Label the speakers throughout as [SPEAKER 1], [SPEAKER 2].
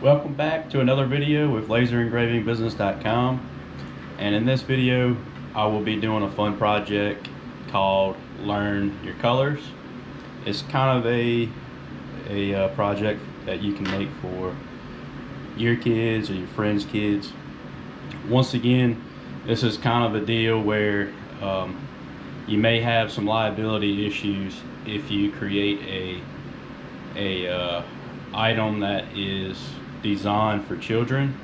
[SPEAKER 1] Welcome back to another video with laserengravingbusiness.com, and in this video I will be doing a fun project called Learn Your Colors. It's kind of a project that you can make for your kids or your friends' kids. Once again, this is kind of a deal where you may have some liability issues if you create a item that is designed for children.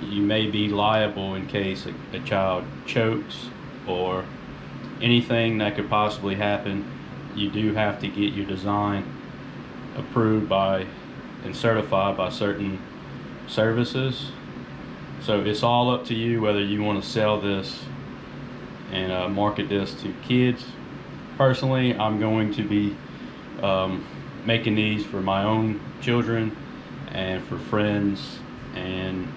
[SPEAKER 1] You may be liable in case a child chokes or anything that could possibly happen. You do have to get your design approved by and certified by certain services. So it's all up to you whether you want to sell this and market this to kids. Personally, I'm going to be making these for my own children and for friends and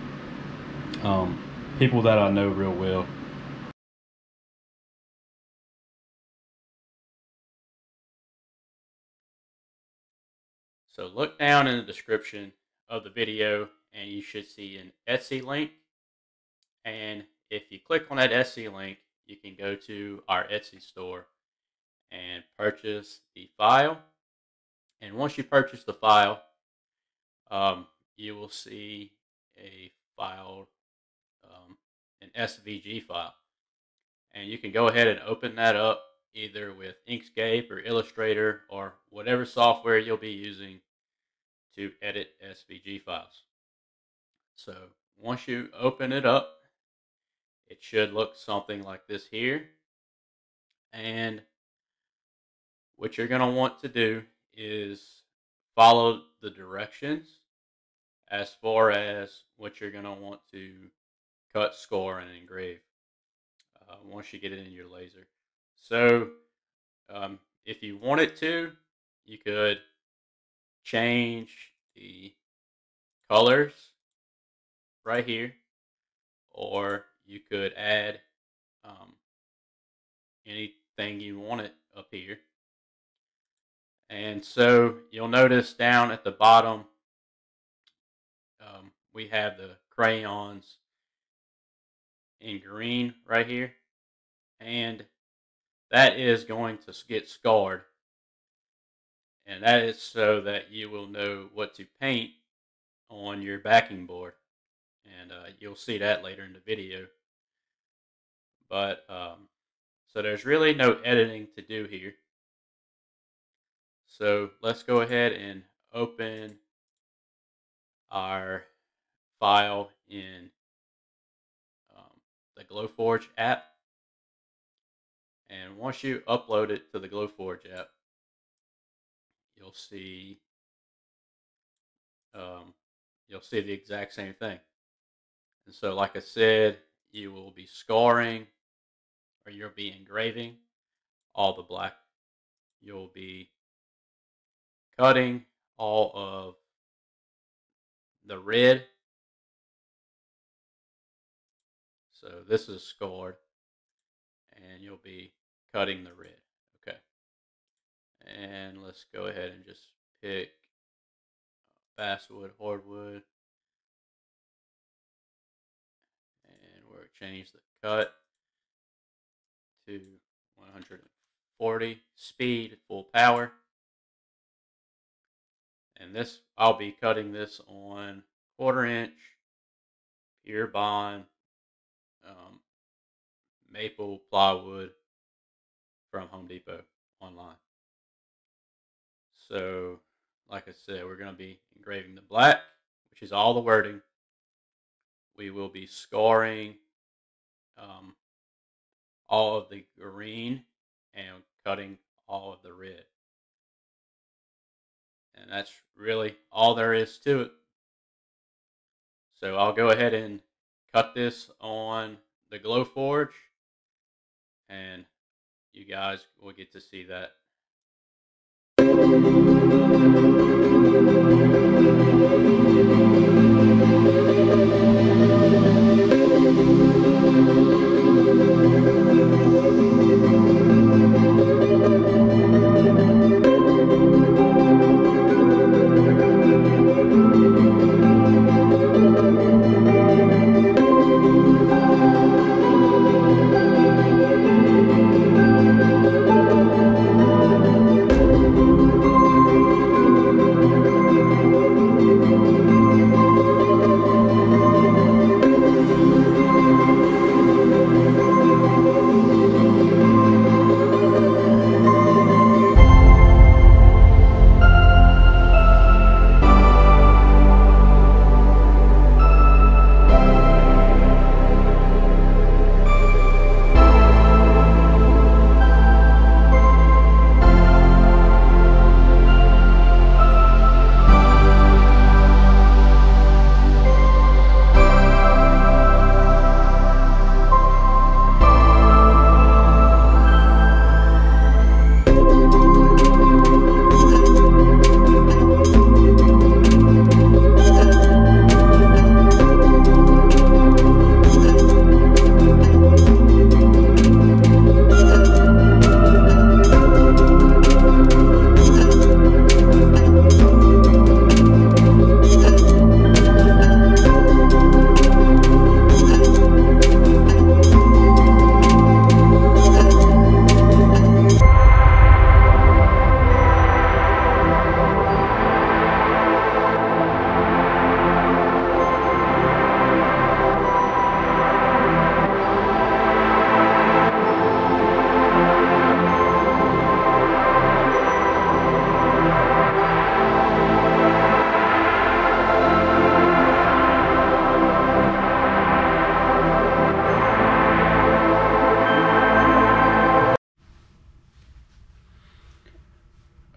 [SPEAKER 1] people that I know real well. So look down in the description of the video and you should see an Etsy link, and if you click on that Etsy link you can go to our Etsy store and purchase the file. And once you purchase the file, you will see a file, an SVG file, and you can go ahead and open that up either with Inkscape or Illustrator or whatever software you'll be using to edit SVG files. So once you open it up, it should look something like this here, and what you're going to want to do is follow the directions as far as what you're going to want to cut, score, and engrave once you get it in your laser. So if you wanted to, you could change the colors right here, or you could add anything you wanted up here. And so you'll notice down at the bottom we have the crayons in green right here, and that is going to get scarred, and that is so that you will know what to paint on your backing board, and you'll see that later in the video. But so there's really no editing to do here. So let's go ahead and open our file in the GlowForge app. And once you upload it to the GlowForge app, you'll see the exact same thing. And so, like I said, you will be scoring, or you'll be engraving all the black. You'll be cutting all of the red. So this is scored, and you'll be cutting the red. Okay. And let's go ahead and just pick basswood, hardwood, and we'll change the cut to 140 speed, full power. And this, I'll be cutting this on 1/4 inch pure bond maple plywood from Home Depot online. So like I said, we're going to be engraving the black, which is all the wording. We will be scoring all of the green and cutting all of the red. And that's really all there is to it. So I'll go ahead and cut this on the GlowForge, and you guys will get to see that.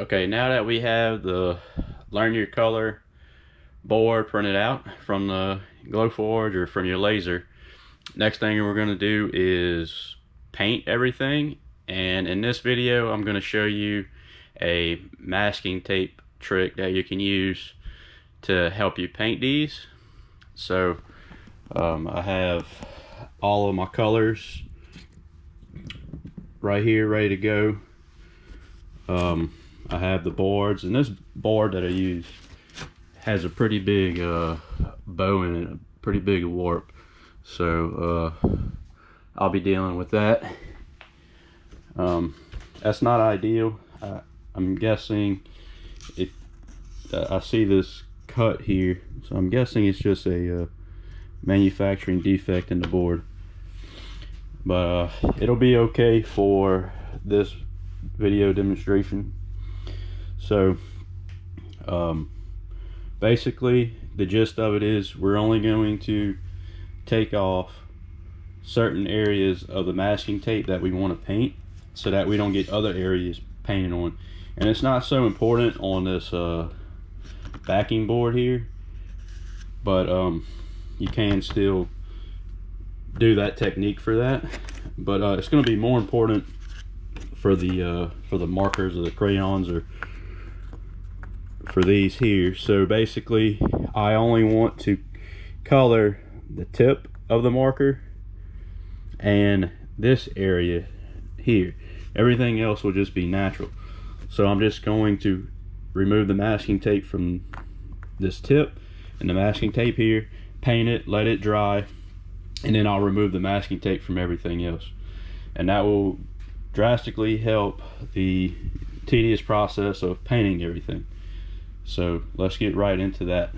[SPEAKER 1] Okay, now that we have the Learn Your Color board printed out from the GlowForge or from your laser, next thing we're going to do is paint everything. And in this video I'm going to show you a masking tape trick that you can use to help you paint these. So I have all of my colors right here ready to go. I have the boards, and this board that I use has a pretty big bow in it, a pretty big warp, so I'll be dealing with that. That's not ideal. I'm guessing it. I see this cut here, so I'm guessing it's just a manufacturing defect in the board, but it'll be okay for this video demonstration. So basically the gist of it is we're only going to take off certain areas of the masking tape that we want to paint, so that we don't get other areas painted on. And it's not so important on this backing board here, but you can still do that technique for that, but it's going to be more important for the markers or the crayons, or for these here. So basically I only want to color the tip of the marker and this area here. Everything else will just be natural. So I'm just going to remove the masking tape from this tip and the masking tape here, paint it, let it dry, and then I'll remove the masking tape from everything else. And that will drastically help the tedious process of painting everything. So let's get right into that.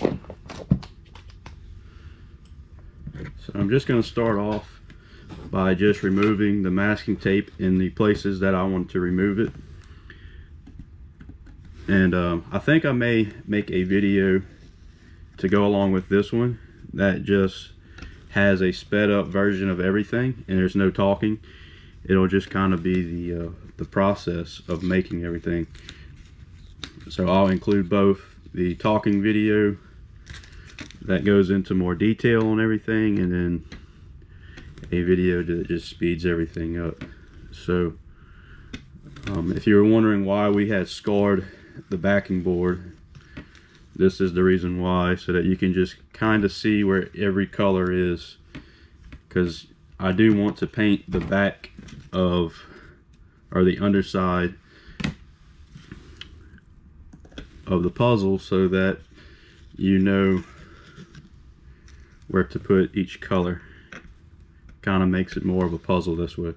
[SPEAKER 1] So I'm just going to start off by just removing the masking tape in the places that I want to remove it. And I think I may make a video to go along with this one that just has a sped up version of everything, and there's no talking. It'll just kind of be the process of making everything. So I'll include both the talking video that goes into more detail on everything, and then a video that just speeds everything up. So if you were wondering why we had scarred the backing board, this is the reason why, so that you can just kind of see where every color is, because I do want to paint the back of, or the underside of the puzzle, so that you know where to put each color. Kind of makes it more of a puzzle this way.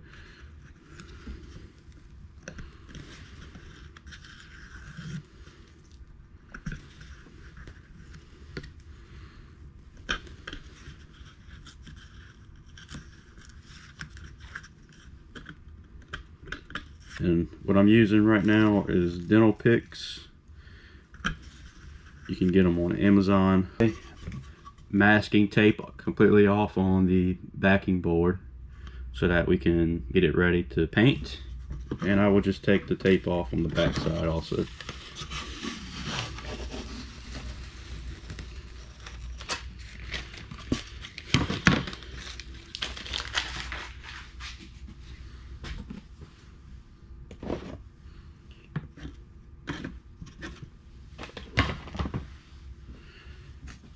[SPEAKER 1] And what I'm using right now is dental picks. You can get them on Amazon. Masking tape completely off on the backing board so that we can get it ready to paint. And I will just take the tape off on the back side also.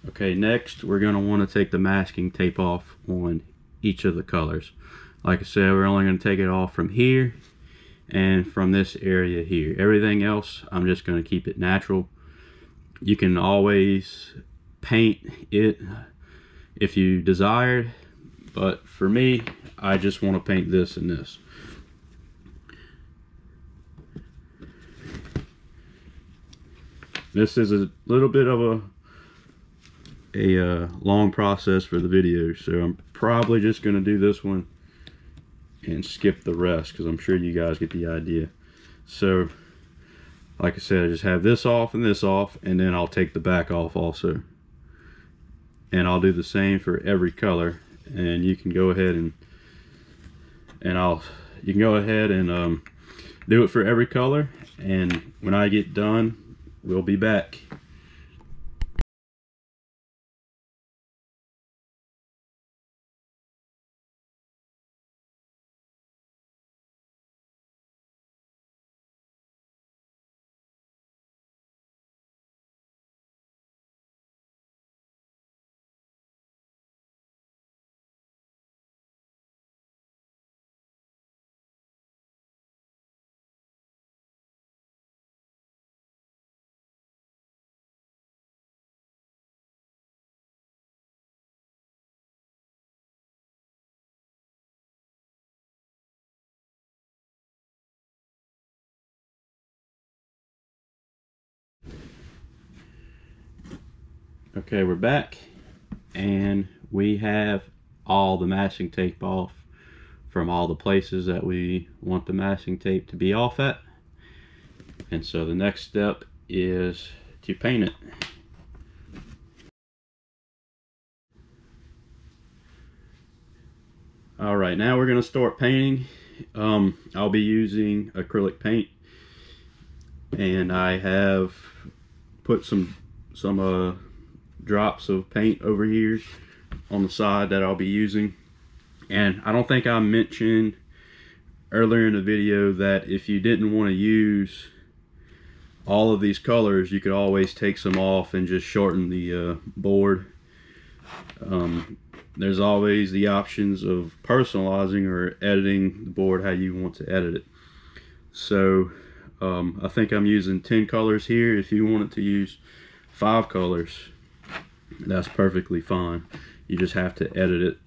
[SPEAKER 1] Okay, next we're going to want to take the masking tape off on each of the colors. Like I said, we're only going to take it off from here and from this area here. Everything else, I'm just going to keep it natural. You can always paint it if you desired, but for me, I just want to paint this and this. This is a little bit of a long process for the video, so I'm probably just going to do this one and skip the rest, because I'm sure you guys get the idea. So like I said, I just have this off, and then I'll take the back off also, and I'll do the same for every color. And you can go ahead and I'll
[SPEAKER 2] you can go ahead and do it for every color, and when I get done, we'll be back. Okay, we're back, and we have all the masking tape off from all the places that we want the masking tape to be off at. And so the next step is to paint it. Alright, now we're going to start painting. I'll be using acrylic paint, and I have put some drops of paint over here on the side that I'll be using. And I don't think I mentioned earlier in the video that if you didn't want to use all of these colors, you could always take some off and just shorten the board. There's always the options of personalizing or editing the board how you want to edit it. So I think I'm using 10 colors here. If you wanted to use 5 colors, that's perfectly fine. You just have to edit it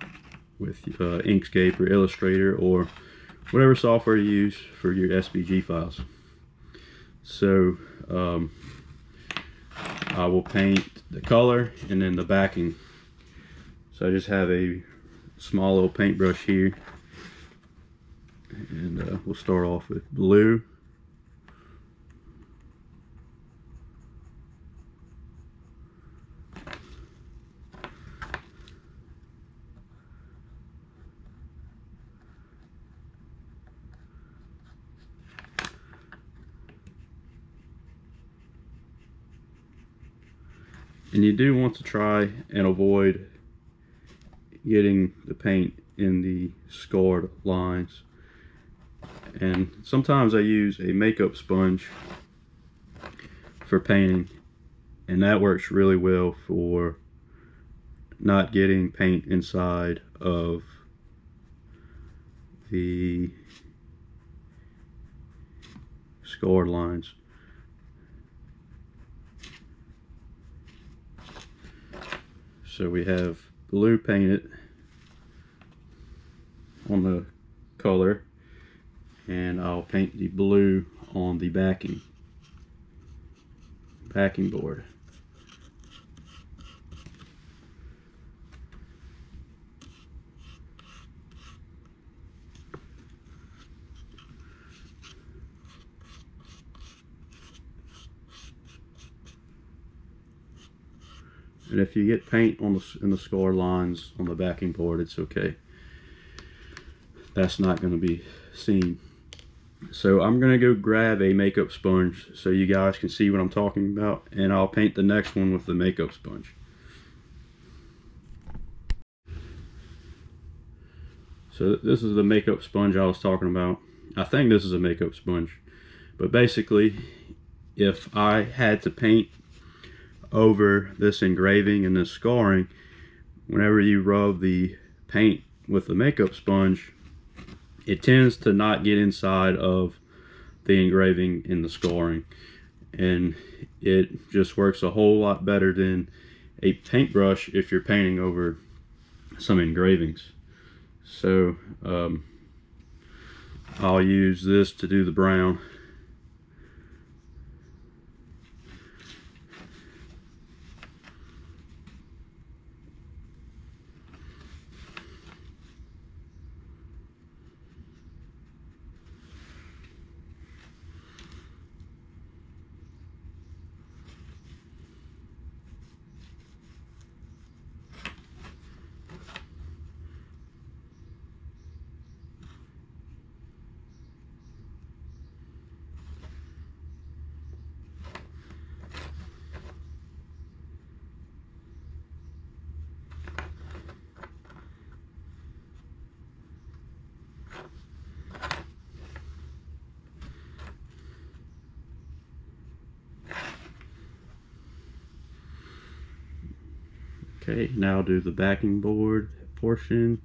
[SPEAKER 2] with Inkscape or Illustrator or whatever software you use for your SVG files. So I will paint the color and then the backing. So I just have a small little paintbrush here, and we'll start off with blue. And you do want to try and avoid getting the paint in the scored lines. And sometimes I use a makeup sponge for painting, and that works really well for not getting paint inside of the scored lines. So we have blue painted on the color, and I'll paint the blue on the backing board. And if you get paint in the score lines on the backing board, it's okay. That's not going to be seen. So I'm going to go grab a makeup sponge so you guys can see what I'm talking about, and I'll paint the next one with the makeup sponge. So this is the makeup sponge I was talking about. I think this is a makeup sponge. But basically, if I had to paint over this engraving and this scarring, whenever you rub the paint with the makeup sponge, it tends to not get inside of the engraving and the scarring, and it just works a whole lot better than a paintbrush if you're painting over some engravings. So I'll use this to do the brown. Okay, now do the backing board portion.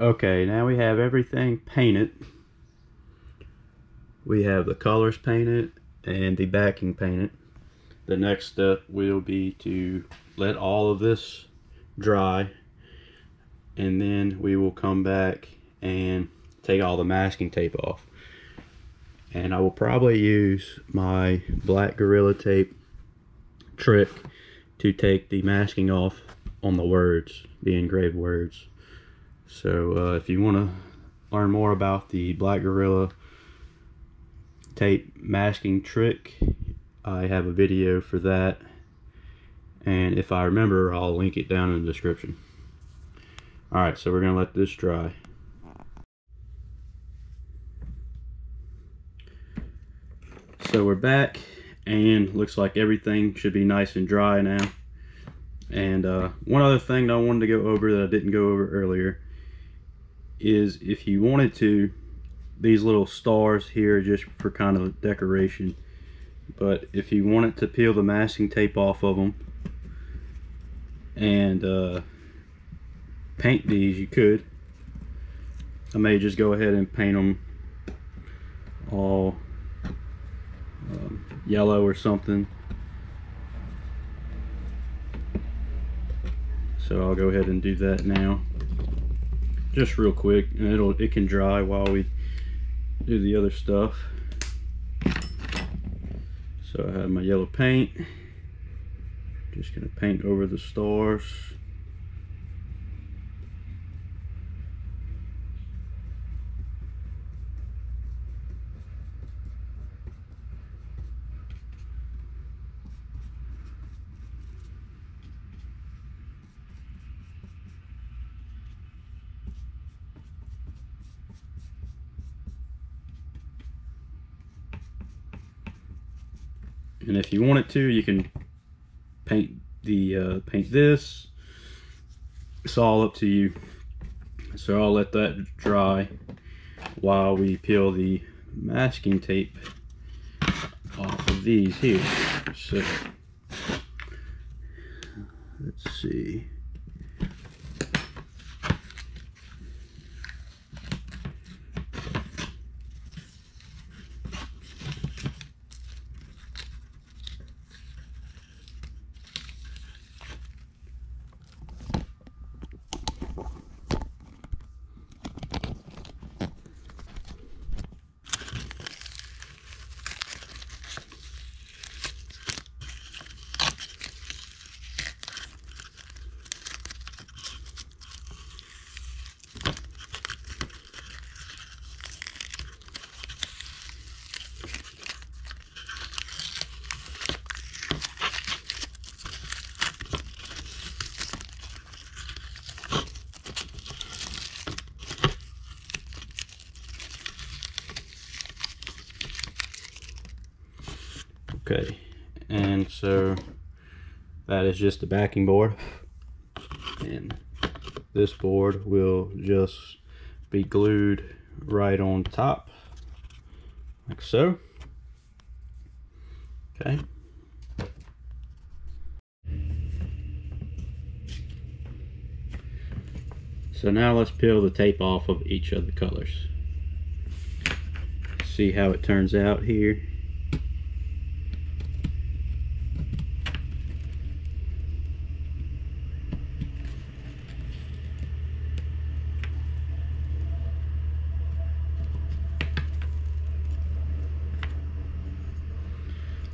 [SPEAKER 2] Okay, now we have everything painted. We have the colors painted and the backing painted. The next step will be to let all of this dry, and then we will come back and take all the masking tape off. And I will probably use my black Gorilla Tape trick to take the masking off on the words, the engraved words. So if you want to learn more about the black Gorilla Tape masking trick, I have a video for that, and if I remember, I'll link it down in the description. Alright, so we're going to let this dry. So we're back, and looks like everything should be nice and dry now. And one other thing that I wanted to go over that I didn't go over earlier is, if you wanted to, these little stars here are just for kind of decoration, but if you wanted to peel the masking tape off of them and paint these, you could. I may just go ahead and paint them all yellow or something. So I'll go ahead and do that now, just real quick, and it can dry while we do the other stuff. So I have my yellow paint. Just gonna paint over the stars. And if you wanted to, you can paint this. It's all up to you. So I'll let that dry while we peel the masking tape off of these here. So let's see. Okay, and so that is just the backing board, and this board will just be glued right on top, like so. Okay. So now let's peel the tape off of each of the colors. See how it turns out here.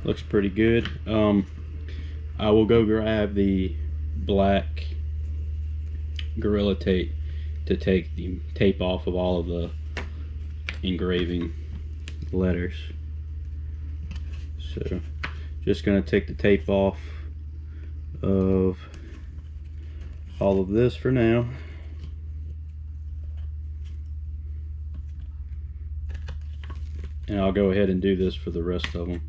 [SPEAKER 2] Looks pretty good. I will go grab the black Gorilla Tape to take the tape off of all of the engraving letters. So just gonna take the tape off of all of this for now. And I'll go ahead and do this for the rest of them.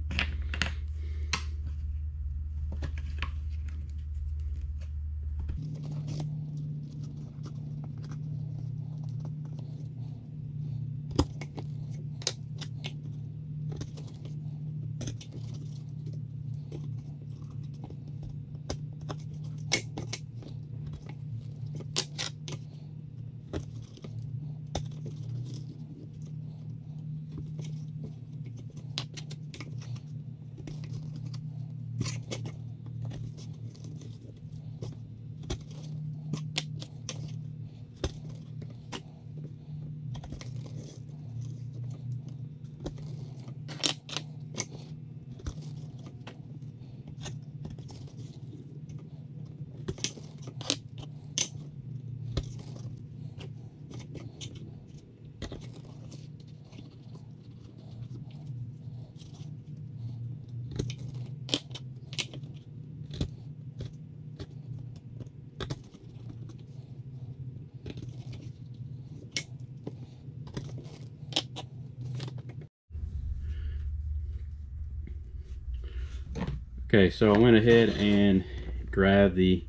[SPEAKER 2] Okay, so I went ahead and grabbed the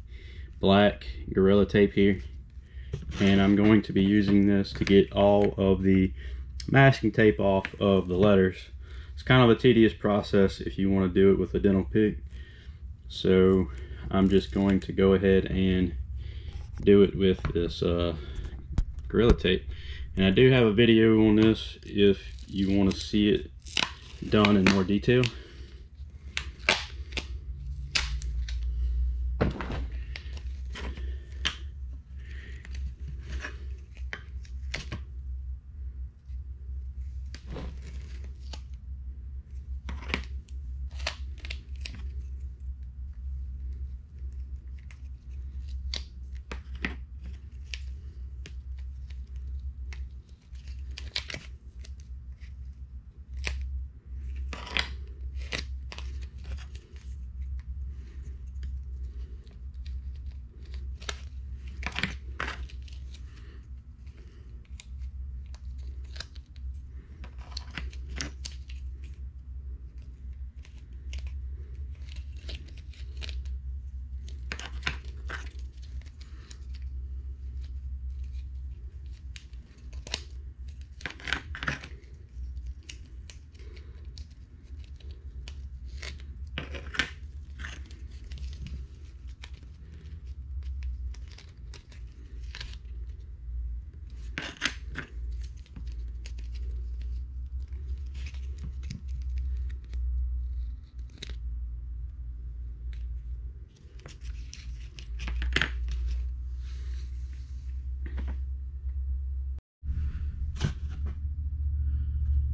[SPEAKER 2] black Gorilla Tape here, and I'm going to be using this to get all of the masking tape off of the letters. It's kind of a tedious process if you want to do it with a dental pick, so I'm just going to go ahead and do it with this Gorilla Tape. And I do have a video on this if you want to see it done in more detail.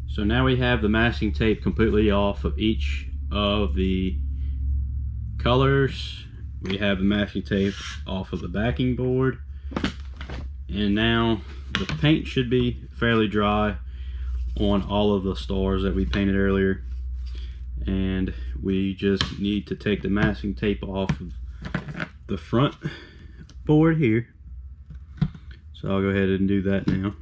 [SPEAKER 2] So now we have the masking tape completely off of each of the colors. We have the masking tape off of the backing board, and now the paint should be fairly dry on all of the stars that we painted earlier, and we just need to take the masking tape off of the front board here. So I'll go ahead and do that now.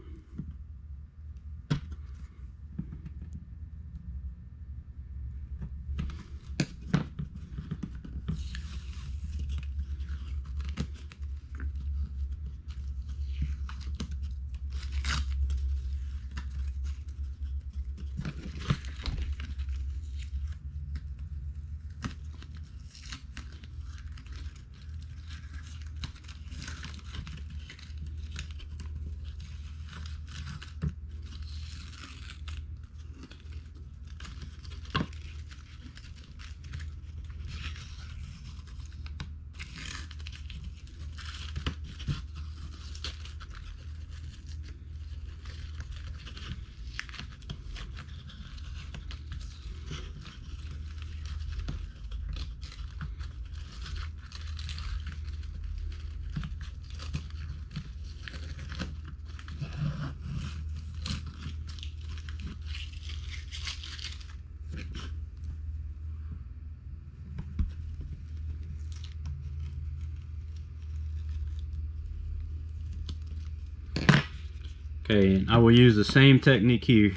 [SPEAKER 2] Okay, and I will use the same technique here.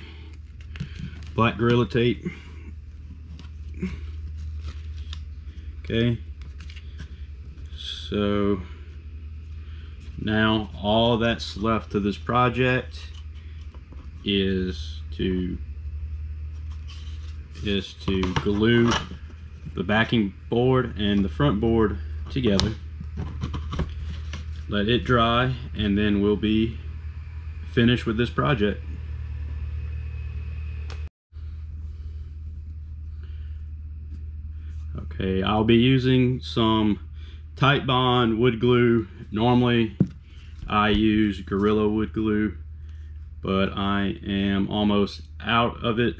[SPEAKER 2] Black Gorilla Tape. Okay, so now all that's left of this project is to glue the backing board and the front board together. Let it dry, and then we'll be finished with this project. Okay, I'll be using some Tight Bond wood glue. Normally I use Gorilla wood glue, but I am almost out of it,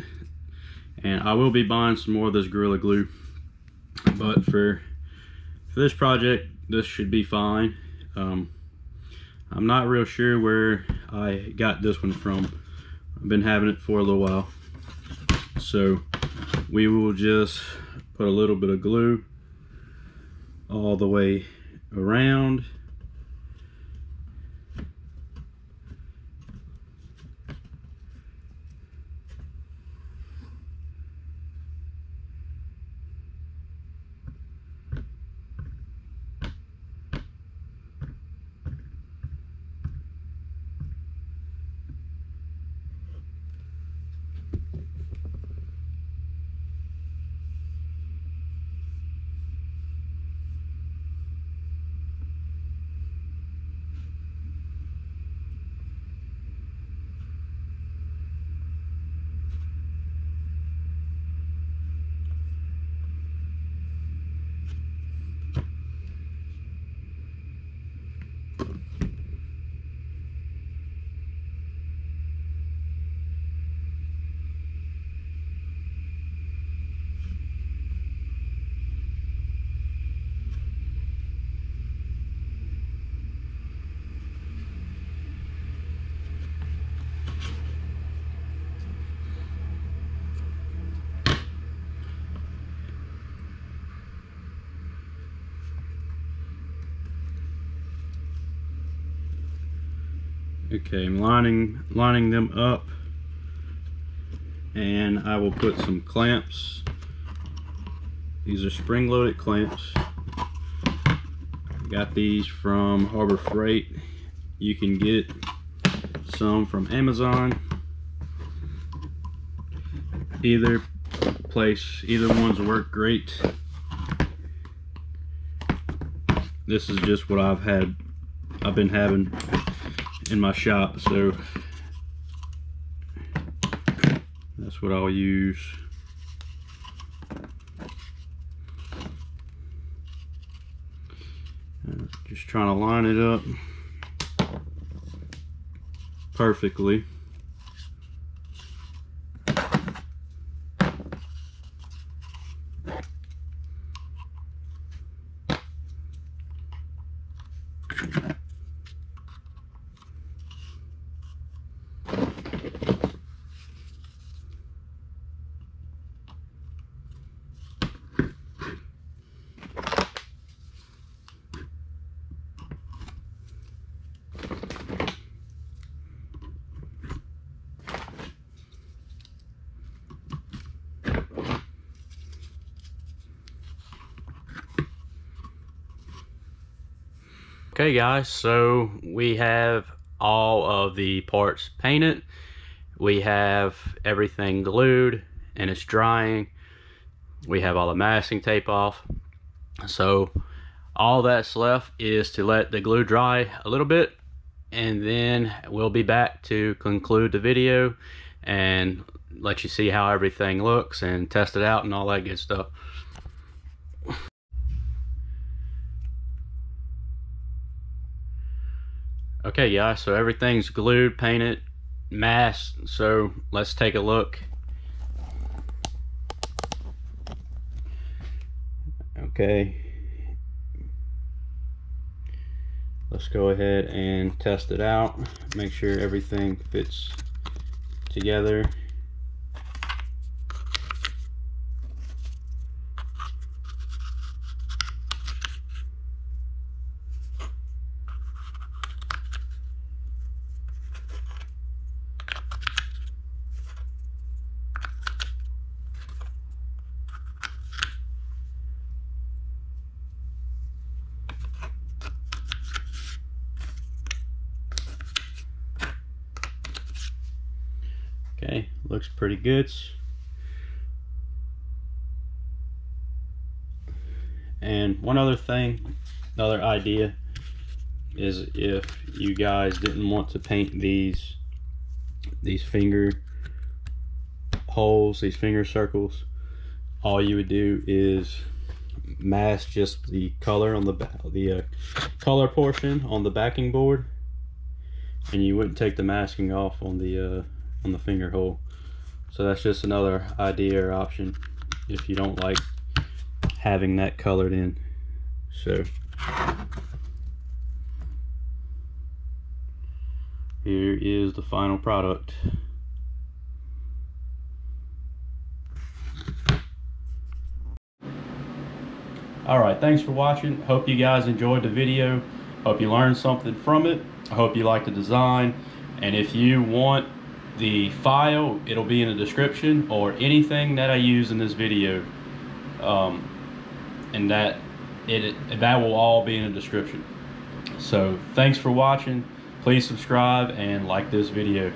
[SPEAKER 2] and I will be buying some more of this Gorilla glue, but for this project this should be fine. I'm not real sure where I got this one from. I've been having it for a little while. So we will just put a little bit of glue all the way around. Okay, I'm lining them up, and I will put some clamps. These are spring-loaded clamps. Got these from Harbor Freight. You can get some from Amazon. Either ones work great. This is just what I've been having in my shop, so that's what I'll use. Just trying to line it up perfectly. Okay guys, so we have all of the parts painted. We have everything glued and it's drying. We have all the masking tape off. So all that's left is to let the glue dry a little bit, and then we'll be back to conclude the video and let you see how everything looks and test it out and all that good stuff. Okay guys, so everything's glued, painted, masked, so let's take a look. Okay, let's go ahead and test it out, make sure everything fits together. Okay, looks pretty good. And one other thing, another idea is if you guys didn't want to paint these finger holes, these finger circles, all you would do is mask just the color on the color portion on the backing board, and you wouldn't take the masking off on the finger hole. So that's just another idea or option if you don't like having that colored in. So here is the final product. Alright, thanks for watching. Hope you guys enjoyed the video. Hope you learned something from it. I hope you like the design. And if you want the file, it'll be in the description, or anything that I use in this video. And that will all be in the description. So thanks for watching. Please subscribe and like this video.